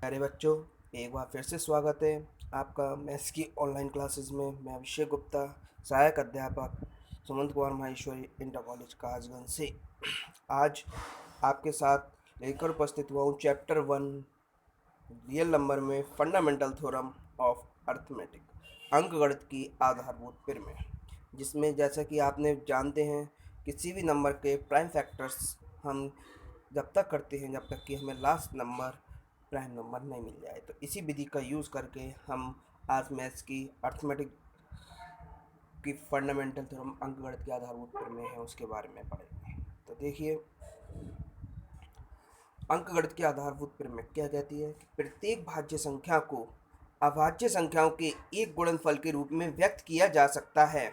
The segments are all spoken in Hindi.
प्यारे बच्चों, एक बार फिर से स्वागत है आपका मैथ्स की ऑनलाइन क्लासेस में। मैं अभिषेक गुप्ता, सहायक अध्यापक सुमंत कुमार माहेश्वरी इंटर कॉलेज कासगंज से आज आपके साथ लेकर उपस्थित हुआ हूँ चैप्टर 1 रियल नंबर में फंडामेंटल थ्योरम ऑफ अर्थमेटिक, अंकगणित की आधारभूत प्रमेय, जिसमें जैसा कि आपने जानते हैं किसी भी नंबर के प्राइम फैक्टर्स हम जब तक करते हैं जब तक कि हमें लास्ट नंबर प्राइम नंबर नहीं मिल जाए। तो इसी विधि का यूज़ करके हम आज मैथ्स की अर्थमेटिक की फंडामेंटल थ्योरम अंकगणित के आधारभूत प्रमेय है उसके बारे में पढ़ेंगे। तो देखिए, अंकगणित की आधारभूत प्रमेय क्या कहती है कि प्रत्येक भाज्य संख्या को अभाज्य संख्याओं के एक गुणनफल के रूप में व्यक्त किया जा सकता है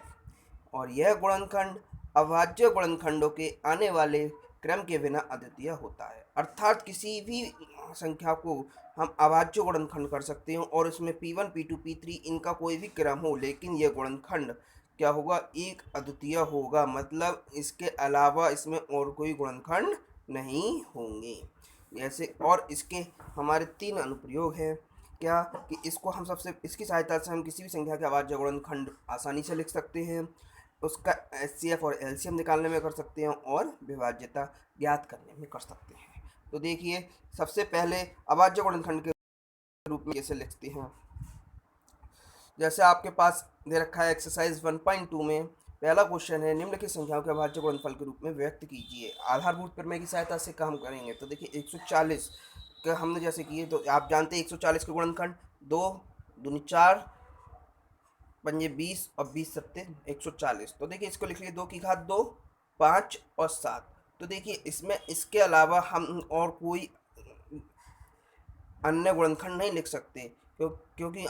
और यह गुणनखंड अभाज्य गुणनखंडों के आने वाले क्रम के बिना अद्वितीय होता है। अर्थात किसी भी संख्या को हम अभाज्य गुणनखंड कर सकते हैं और इसमें P1 P2 P3 इनका कोई भी क्रम हो, लेकिन यह गुणनखंड क्या होगा, एक अद्वितीय होगा। मतलब इसके अलावा इसमें और कोई गुणनखंड नहीं होंगे। जैसे और इसके हमारे 3 अनुप्रयोग हैं। क्या कि इसको हम सबसे इसकी सहायता से हम किसी भी संख्या के अभाज्य गुणनखंड आसानी से लिख सकते हैं, उसका एचसीएफ और एलसीएम निकालने में कर सकते हैं और विभाज्यता ज्ञात करने में कर सकते हैं। तो देखिए, सबसे पहले अभाज्य गुणनखंड के रूप में कैसे लिखते हैं। जैसे आपके पास दे रखा है एक्सरसाइज 1.2 में पहला क्वेश्चन है, निम्नलिखित संख्याओं के अभाज्य गुणनफल के रूप में व्यक्त कीजिए। आधारभूत प्रमेय की सहायता से काम करेंगे। तो देखिए 140 का हमने जैसे किए, तो आप जानते हैं 140 के गुणनखंड 2 दूनी 4 पंजे 20 और 20 सत्ते 140। तो देखिए इसको लिख लिए 2 की घात 2, 5 और 7। तो देखिए इसमें इसके अलावा हम और कोई अन्य गुणनखंड नहीं लिख सकते, क्योंकि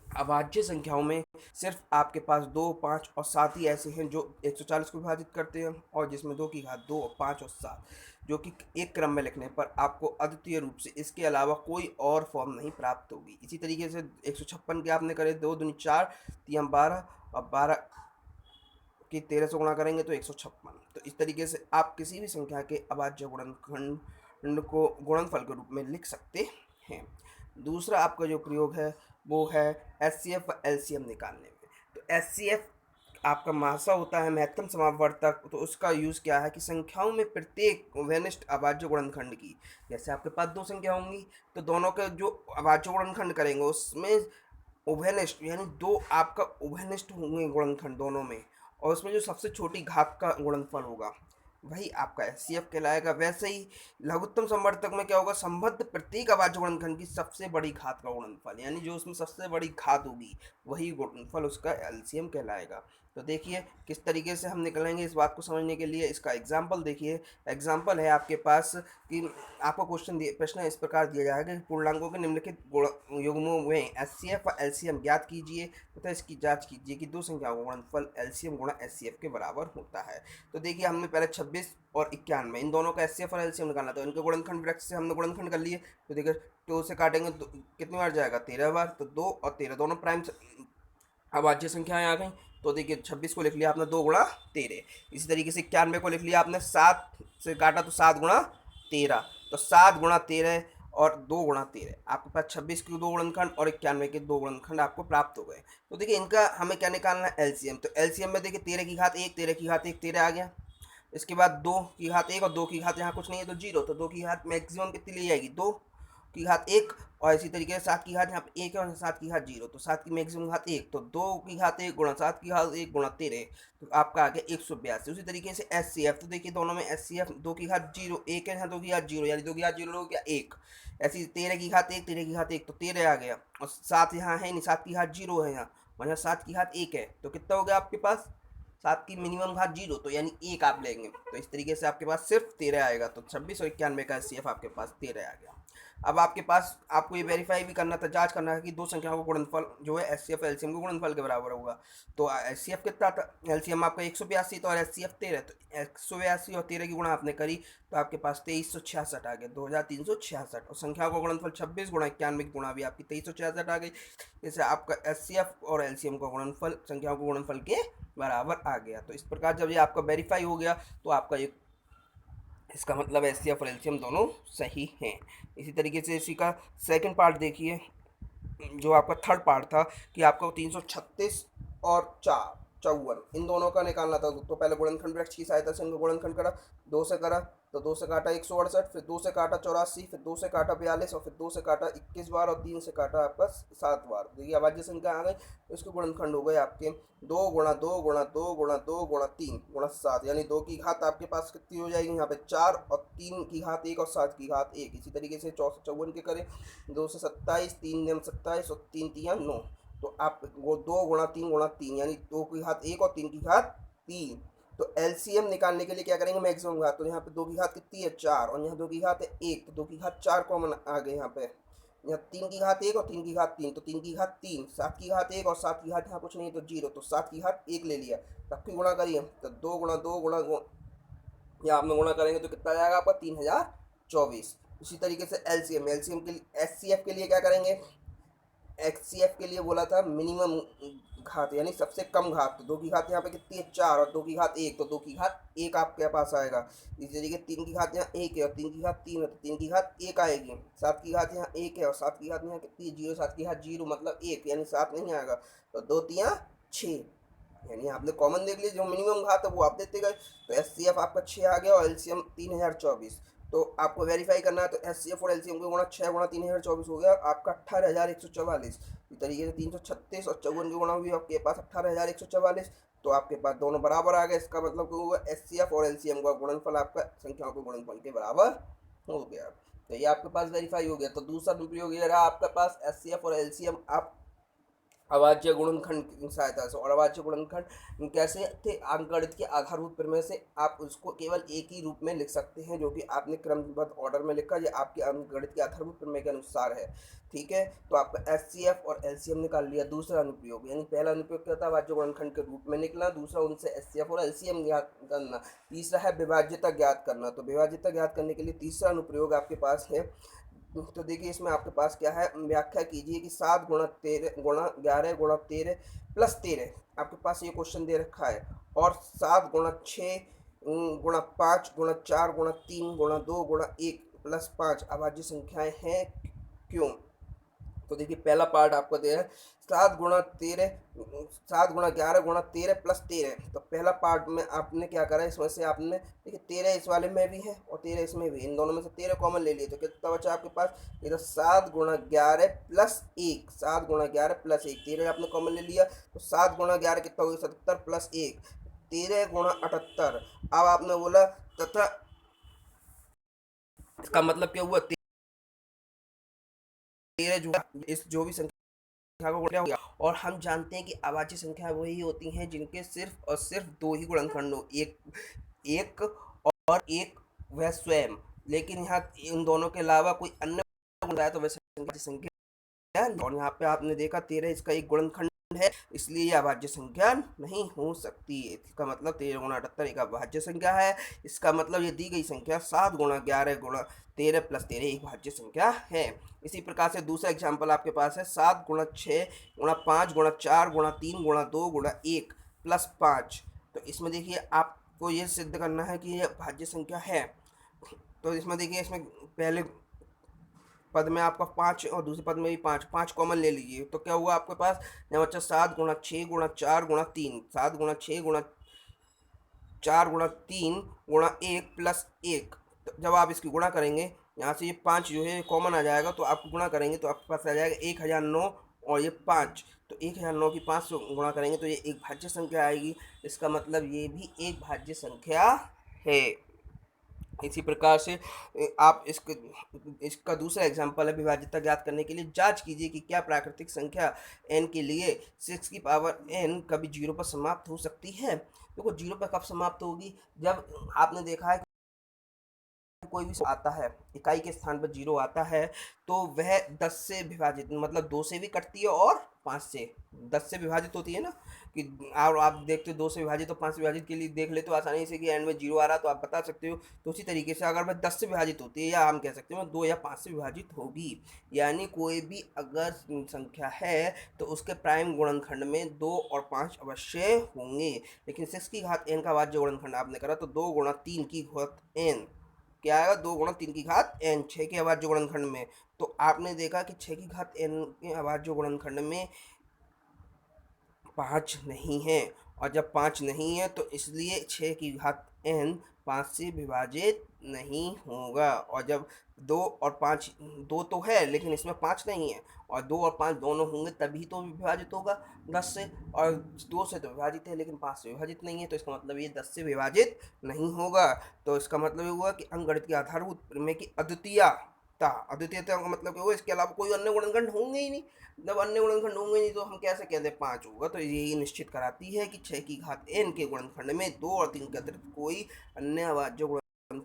अभाज्य संख्याओं में सिर्फ आपके पास 2, 5 और 7 ही ऐसे हैं जो 140 को विभाजित करते हैं, और जिसमें 2 की घात 2 और 5 और 7 जो कि एक क्रम में लिखने पर आपको अद्वितीय रूप से इसके अलावा कोई और फॉर्म नहीं प्राप्त होगी। इसी तरीके से 156 के आपने करे 2 दूनी 4 3 12 और 12 की 13 से गुणा करेंगे तो 156। तो इस तरीके से आप किसी भी संख्या के अभाज्य गुणनखंड को गुणनफल के रूप में लिख सकते हैं। दूसरा आपका जो प्रयोग है वो है एचसीएफ व एलसीएम निकालने में। तो एचसीएफ आपका महासा होता है, महत्तम समापवर्तक। तो उसका यूज़ क्या है कि संख्याओं में प्रत्येक उभयनिष्ठ अभाज्य गुणनखंड की, जैसे आपके पास 2 संख्या होंगी तो दोनों के जो अभाज्य गुणनखंड करेंगे उसमें उभयनिष्ठ यानी 2 आपका उभयनिष्ठ होंगे गुणनखंड दोनों में, और उसमें जो सबसे छोटी घात का गुणनफल होगा वही आपका एचसीएफ कहलाएगा। वैसे ही लघुत्तम संवर्तक में क्या होगा, संबद्ध प्रत्येक अभाज्य गुणनखंड की सबसे बड़ी घात का गुणनफल, यानी जो उसमें सबसे बड़ी घात होगी वही गुणनफल उसका एलसीएम कहलाएगा। तो देखिए किस तरीके से हम निकलेंगे इस बात को समझने के लिए इसका एग्जाम्पल देखिए। एग्जाम्पल है आपके पास कि आपको प्रश्न इस प्रकार दिया जाएगा कि पूर्णांकों के निम्नलिखित युग्मों में एचसीएफ और एलसीएम ज्ञात कीजिए तथा इसकी जांच कीजिए कि 2 संख्याओं का गुणनफल एलसीएम गुणा एचसीएफ के बराबर होता है। तो देखिए हमने पहले 26 और 91 इन दोनों का एचसीएफ और एलसीएम निकालना, तो इनके गुणनखंड वृक्ष से हमने गुणनखंड कर लिए। तो देखिए 2 से काटेंगे तो कितनी बार जाएगा, 13 बार। तो 2 और 13 दोनों प्राइम अभाज्य संख्याएं आ गई। तो देखिए 26 को लिख लिया आपने 2 गुणा 13। इसी तरीके से 91 को लिख लिया आपने 7 से काटा तो 7 गुणा 13। तो 7 गुणा 13 और 2 गुणा 13, आपके पास 26 के 2 गुणनखंड और 91 के 2 गुणनखंड आपको प्राप्त हो गए। तो देखिए इनका हमें क्या निकालना है, एलसीएम। तो एलसीएम में देखिए 13 की घात 1 13 की घात 1 13 आ गया। इसके बाद 2 की घात 1 और 2 की घात यहाँ कुछ नहीं है तो 0। तो 2 की घात मैक्सिमम कितनी ली जाएगी, 2 की घात 1। और इसी तरीके से 7 की घात यहाँ पे 1 है और 7 की घात 0, तो 7 की मैक्सिमम घात 1। तो 2 की घात 1 गुणा 7 की घात 1 गुणा 13, तो आपका आ गया 182। उसी तरीके से एचसीएफ, तो देखिए दोनों में एचसीएफ 2 की घात 0 1 है, 2 की घात 0 यानी 2 की घात 0 हो गया 1। ऐसी 13 की घात 1 13 की घात 1 तो 13 आ गया, और 7 यहाँ है नहीं, 7 की घात 0 है यहाँ, और यहाँ 7 की घात 1 है। तो कितना हो गया आपके पास, 7 की मिनिमम घात 0 तो यानी 1 आप लेंगे। तो इस तरीके से आपके पास सिर्फ 13 आएगा। तो 26 और 91 का एचसीएफ आपके पास 13 आ गया। अब आपके पास आपको ये वेरीफाई भी करना था, जांच करना है कि 2 संख्याओं का गुणनफल जो है एचसीएफ एलसीएम के गुणनफल के बराबर होगा। तो एचसीएफ कितना था, एलसीएम आपका 182 था और एचसीएफ 13। तो 182 और 13 की गुणा आपने करी तो आपके पास 2366 आ गया, 2366। और संख्याओं का गुणनफल 26 गुणा 91 की गुणा भी आपकी 2366 आ गई। जैसे आपका एचसीएफ और एलसीएम का गुणनफल संख्याओं के गुणनफल के बराबर आ गया। तो इस प्रकार जब ये आपका वेरीफाई हो गया तो आपका ये इसका मतलब एचसीएफ और एलसीएम दोनों सही हैं। इसी तरीके से इसी का सेकंड पार्ट देखिए, जो आपका थर्ड पार्ट था कि आपको 336 और 54 इन दोनों का निकालना था। तो पहले गुणनखंड वृक्ष की सहायता से इनको गुणनखंड करा, 2 से करा तो 2 से काटा 168, फिर 2 से काटा 84, फिर 2 से काटा 42 और फिर 2 से काटा 21 बार और 3 से काटा आपका 7 बार। देखिए अभाज्य संख्या आ गई, तो इसके गुणनखंड हो गए आपके 2 गुणा 2 गुणा 2 गुणा 2 गुणा 3 गुणा 7, यानी 2 की घात आपके पास कितनी हो जाएगी यहाँ पे 4 और 3 की घात 1 और 7 की घात 1। इसी तरीके से 54 के करें, 2 से 27, 3 नियम 27 और 3 तियाँ 9, तो आप वो 2 गुणा 3 यानी 2 की घात 1 और 3 की घात 3। तो एलसीएम निकालने के लिए क्या करेंगे, मैक्सिमम घात। तो यहाँ पे 2 की घात कितनी है 4 और यहाँ 2 की घात है 1, तो 2 की घात 4 कॉमन आ गए यहाँ पे। यहाँ 3 की घात 1 और 3 की घात 3, तो 3 की घात 3, 7 की घात 1 और 7 की घात यहाँ कुछ नहीं तो 0, तो 7 की घात 1 ले लिया। तब फिर गुणा करिए, तो 2 गुणा 2 गुणा यहाँ आप में गुणा करेंगे तो कितना जाएगा आपका 3024। इसी तरीके से एलसीएम, एलसीएम के लिए एचसीएफ के लिए क्या करेंगे, एक्ससीएफ के लिए बोला था मिनिमम घात यानी सबसे कम घात। तो 2 की घात यहाँ पे कितनी है 4 और 2 की घात 1, तो 2 की घात 1 आपके पास आएगा। इसी तरीके 3 की घात यहाँ 1 है और 3 की घात 3 है, तो 3 की घात 1 आएगी। 7 की घात यहाँ 1 है और 7 की घात यहाँ कितनी है 0, 7 की घात 0 मतलब 1 यानी 7 नहीं आएगा। तो 2 तियाँ 6, यानी आपने कॉमन देख लिया, जो मिनिमम घात है वो आप देते गए। तो एचसीएफ आपका 6 आ गया और एलसीएम 3024। तो आपको वेरीफाई करना है, तो एचसीएफ और एलसीएम को गुणा 6 गुणा 3024 हो गया आपका 18144। इस तरीके से 336 और 54 की गुणा हुई आपके पास 18144। तो आपके पास दोनों बराबर आ गए। इसका मतलब क्या हुआ, एचसीएफ और एलसीएम का गुणनफल आपका संख्याओं के गुणनफल के बराबर हो गया। तो ये आपके पास वेरीफाई हो गया। तो दूसरा अनुप्रयोग ये रहा आपके पास एचसीएफ और एलसीएम आप अभाज्य गुणनखंड की सहायता से। और अभाज्य गुणनखंड कैसे थे, अंकगणित के आधारभूत प्रमेय से आप उसको केवल एक ही रूप में लिख सकते हैं, जो कि आपने क्रमबद्ध ऑर्डर में लिखा, ये आपके अंकगणित के आधारभूत प्रमेय के अनुसार है। ठीक है, तो आपका एचसीएफ और एलसीएम निकाल लिया। दूसरा अनुप्रयोग, यानी पहला अनुप्रयोग क्या था, अभाज्य गुणनखंड के रूप में निकला, दूसरा उनसे एचसीएफ और एलसीएम ज्ञात करना, तीसरा है विभाज्यता ज्ञात करना। तो विभाज्यता ज्ञात करने के लिए तीसरा अनुप्रयोग आपके पास है। तो देखिए इसमें आपके पास क्या है, व्याख्या कीजिए कि 7 गुणा 13 गुणा 11 गुणा 13 प्लस 13 आपके पास ये क्वेश्चन दे रखा है, और 7 गुणा 6 गुणा 5 गुणा 4 गुणा 3 गुणा 2 गुणा 1 प्लस 5 अभाज्य संख्याएं हैं क्यों। तो देखिए पहला पार्ट आपको दे है 7 गुणा 13, 7 गुणा 11 गुणा 13 प्लस 13। तो पहला पार्ट में आपने क्या करा, इसमें से आपने देखिए 13 इस वाले में भी है और 13 इसमें भी, इन दोनों में से 13 कॉमन ले लिए, तो कितना बचा आपके पास, ये तो 7 गुणा 11 प्लस 1, 7 गुणा 11 प्लस 1, 13 आपने कॉमन ले लिया। तो 7 गुणा 11 कितना होगा 77 प्लस 1, 13 गुणा 78। अब आपने बोला तथा, इसका मतलब क्या हुआ, 13 जो इस जो भी संख्या को गुणा हो गया। और हम जानते हैं कि अभाज्य संख्या वही होती हैं जिनके सिर्फ और सिर्फ दो ही गुणनखंड हो, एक एक और एक वह स्वयं। लेकिन यहाँ इन दोनों के अलावा कोई अन्य गुण है तो वह संख्या है। और यहाँ पे आपने देखा 13 इसका एक गुणनखंड है, इसलिए यह अभाज्य संख्या नहीं हो सकती। इसका मतलब 13 गुणा 78 एक अभाज्य संख्या है। इसका मतलब ये दी गई संख्या 7 गुणा 11 गुणा 13 प्लस 13 एक भाज्य संख्या है। इसी प्रकार से दूसरा एग्जाम्पल आपके पास है 7 गुणा 6 गुणा 5 गुणा 4 गुणा 3 गुणा 2 गुणा 1 प्लस 5। तो इसमें देखिए आपको ये सिद्ध करना है कि यह भाज्य संख्या है। तो इसमें देखिए, इसमें पहले पद में आपका 5 और दूसरे पद में भी 5, 5 कॉमन ले लीजिए। तो क्या हुआ आपके पास, यहाँ बच्चा 7 गुणा 6 गुणा 4 गुणा 3, 7 गुणा 6 गुणा 4 गुणा 3 गुणा 1 प्लस 1। तो जब आप इसकी गुणा करेंगे, यहाँ से ये 5 जो है कॉमन आ जाएगा, तो आप गुणा करेंगे तो आपके पास आ जाएगा 1009 और ये 5। तो 1009 की 5 से गुणा करेंगे तो ये एक भाज्य संख्या आएगी। इसका मतलब ये भी एक भाज्य संख्या है। इसी प्रकार से आप इसका दूसरा एग्जाम्पल है, विभाज्यता ज्ञात करने के लिए जांच कीजिए कि क्या प्राकृतिक संख्या n के लिए 6 की पावर n कभी 0 पर समाप्त हो सकती है। देखो 0 पर कब समाप्त होगी, जब आपने देखा है कोई भी आता है इकाई के स्थान पर 0 आता है तो वह 10 से विभाजित, मतलब 2 से भी कटती है और 5 से, 10 से विभाजित होती है ना, कि और आप देखते हो 2 से विभाजित तो 5 से विभाजित के लिए देख ले तो आसानी से कि एंड में 0 आ रहा तो आप बता सकते हो। तो उसी तरीके से अगर वह 10 से विभाजित होती है, या हम कह सकते हैं 2 या 5 से विभाजित होगी, यानी कोई भी अगर संख्या है तो उसके प्राइम गुणनखंड में 2 और 5 अवश्य होंगे। लेकिन 6 की घात n का वाज्य गुणनखंड आपने करा तो 2 गुणा 3 की घात n क्या आएगा, 2 × 3 की घात n, 6 के अभाज्य गुणनखंड में। तो आपने देखा कि 6 की घात n के अभाज्य गुणनखंड में 5 नहीं है, और जब 5 नहीं है तो इसलिए 6 की घात n 5 से विभाजित नहीं होगा। और जब 2 और 5, 2 तो है लेकिन इसमें 5 नहीं है, और 2 और 5 दोनों होंगे तभी तो विभाजित होगा 10 से, और 2 से तो विभाजित है लेकिन 5 से विभाजित नहीं है, तो इसका मतलब ये 10 से विभाजित नहीं होगा। तो इसका मतलब ये हुआ कि अंकगणित की आधारभूत प्रमेय की अद्वितीयता का मतलब क्या हुआ, इसके अलावा कोई अन्य गुणनखंड होंगे ही नहीं। जब अन्य गुणनखंड होंगे नहीं तो हम कैसे कहते हैं 5 होगा। तो यही निश्चित कराती है कि 6 की घात n के गुणनखंड में 2 और 3 के अतिरिक्त कोई अन्य अभाज्य गुणनखंड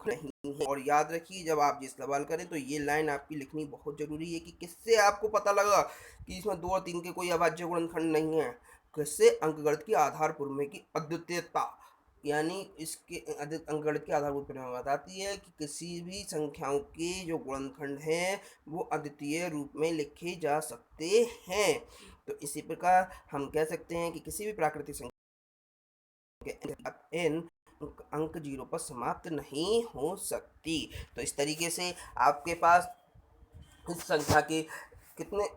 नहीं है। और याद रखिए, जब आप ये सवाल करें तो ये लाइन आपकी लिखनी बहुत जरूरी है कि किससे आपको पता लगा कि इसमें 2 और 3 के कोई अभाज्य गुणनखंड नहीं है। किससे? अंकगणित की आधार प्रमेय की अद्वितीयता, यानी इसके अंकगणित की आधारभूत प्रमेय बताती है कि किसी भी संख्याओं के जो गुणनखंड हैं वो अद्वितीय रूप में लिखे जा सकते हैं। तो इसी प्रकार हम कह सकते हैं कि किसी भी प्राकृतिक संख्या के n अंक 0 पर समाप्त नहीं हो सकती। तो इस तरीके से आपके पास इस संख्या के कितने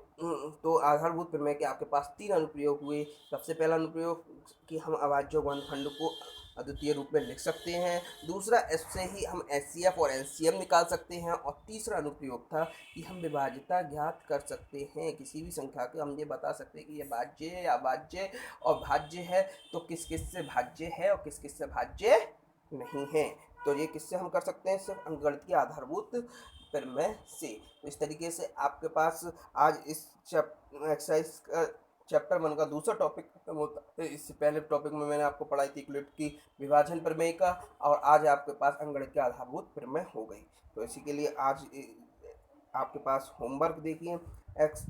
तो आधारभूत प्रमेय के आपके पास 3 अनुप्रयोग हुए। सबसे पहला अनुप्रयोग कि हम अभाज्य गुणनखंड को अद्वितीय रूप में लिख सकते हैं। दूसरा, इससे ही हम एचसीएफ और एलसीएम निकाल सकते हैं। और तीसरा अनुप्रयोग था कि हम विभाज्यता ज्ञात कर सकते हैं। किसी भी संख्या के हम ये बता सकते हैं कि ये भाज्य है, अभाज्य और भाज्य है, तो किस किस से भाज्य है और किस किस से भाज्य नहीं है। तो ये किससे हम कर सकते हैं? सिर्फ अंकगणित की आधारभूत प्रमेय से। तो इस तरीके से आपके पास आज इस एक्सरसाइज का चैप्टर 1 का दूसरा टॉपिक खत्म होता है। इससे पहले टॉपिक में मैंने आपको पढ़ाई थी यूक्लिड की विभाजन प्रमेय का, और आज आपके पास अंकगणित के आधारभूत प्रमेय हो गई। तो इसी के लिए आज आपके पास होमवर्क देखिए,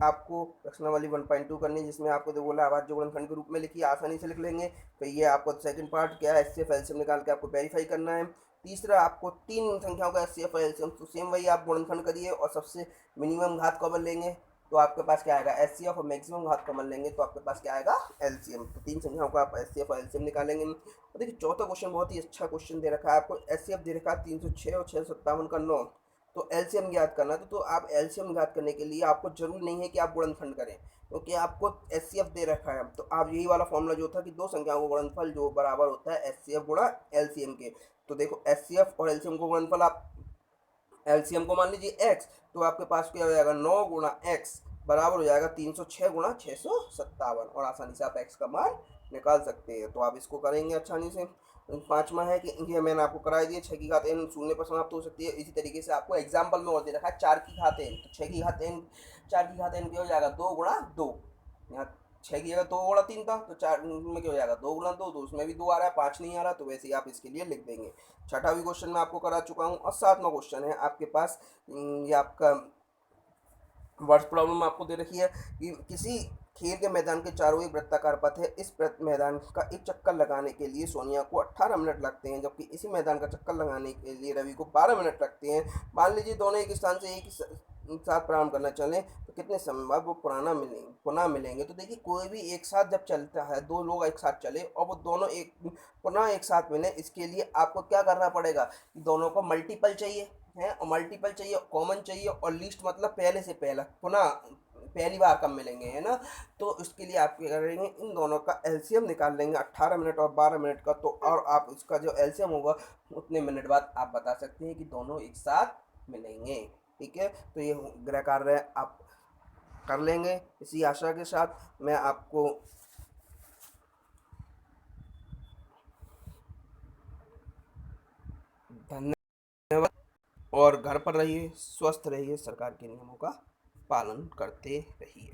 आपको प्रश्नावली 1.2 करनी है, जिसमें आपको जो बोला अभाज्य गुणनखंड के रूप में लिखिए, आसानी से लिख लेंगे। तो ये आपको सेकंड पार्ट क्या है, एचसीएफ एलसीएम निकाल के आपको वेरीफाई करना है। तीसरा, आपको 3 संख्याओं का एचसीएफ एलसीएम, तो सेम वही आप गुणनखंड करिए और सबसे मिनिमम घात कॉमन लेंगे तो आपके पास क्या आएगा, एचसीएफ, और मैक्सिमम घात कॉमन लेंगे तो आपके पास क्या आएगा, एलसीएम। तो 3 संख्याओं का आप एचसीएफ और एलसीएम निकालेंगे। और देखिए चौथा क्वेश्चन बहुत ही अच्छा क्वेश्चन दे रखा है आपको, एचसीएफ दे रखा है 306 और 657 का 9, तो एलसीएम ज्ञात करना। तो आप एलसीएम ज्ञात करने के लिए आपको जरूरी नहीं है कि आप गुणनखंड करें, क्योंकि आपको एचसीएफ दे रखा है। तो आप यही वाला फॉर्मूला जो था कि दो संख्याओं का गुणनफल जो बराबर होता है एचसीएफ गुणा एलसीएम के। तो देखो एचसीएफ और एलसीएम को गुणनफल, आप एलसीएम को मान लीजिए x, तो आपके पास क्या हो जाएगा, 9 गुणा x बराबर हो जाएगा 306 गुणा 657, और आसानी से आप x का मान निकाल सकते हैं। तो आप इसको करेंगे आसानी से। पांचवा है कि ये मैंने आपको कराई दिया, 6 की घात n शून्य पर समाप्त हो सकती है। इसी तरीके से आपको एग्जाम्पल में और दे रखा है 4 की घात n, तो 6 की घात n, 4 की घात n क्या हो जाएगा, 2 गुणा 2, यहाँ 6 की जगह 2 गुणा 3 था, तो 4 में क्या हो जाएगा, 2 गुणा 2, तो उसमें भी 2 आ रहा है, 5 नहीं आ रहा, तो वैसे ही आप इसके लिए लिख देंगे। छठा भी क्वेश्चन मैं आपको करा चुका हूँ। और 7वां क्वेश्चन है आपके पास, ये आपका वर्ड प्रॉब्लम आपको दे रखी है कि किसी खेल के मैदान के चारों एक वृत्ताकार पथ है, इस मैदान का एक चक्कर लगाने के लिए सोनिया को 18 मिनट लगते हैं, जबकि इसी मैदान का चक्कर लगाने के लिए रवि को 12 मिनट लगते हैं। मान लीजिए दोनों एक स्थान से एक साथ प्रारंभ करना चले तो कितने समय बाद वो पुनः मिलेंगे। तो देखिए कोई भी एक साथ जब चलता है, दो लोग एक साथ चले और वो दोनों पुनः एक साथ मिले, इसके लिए आपको क्या करना पड़ेगा, दोनों को मल्टीपल चाहिए है, और मल्टीपल चाहिए, कॉमन चाहिए, और लीस्ट मतलब पहले से पहला, पुनः पहली बार कब मिलेंगे, है ना। तो उसके लिए आप क्या करेंगे, इन दोनों का एलसीएम निकाल लेंगे, 18 मिनट और 12 मिनट का। तो और आप इसका जो एलसीएम होगा उतने मिनट बाद आप बता सकते हैं कि दोनों एक साथ मिलेंगे। ठीक है, तो ये गृह कार्य आप कर लेंगे। इसी आशा के साथ मैं आपको धन्यवाद, और घर पर रहिए, स्वस्थ रहिए, सरकार के नियमों का पालन करते रहिए।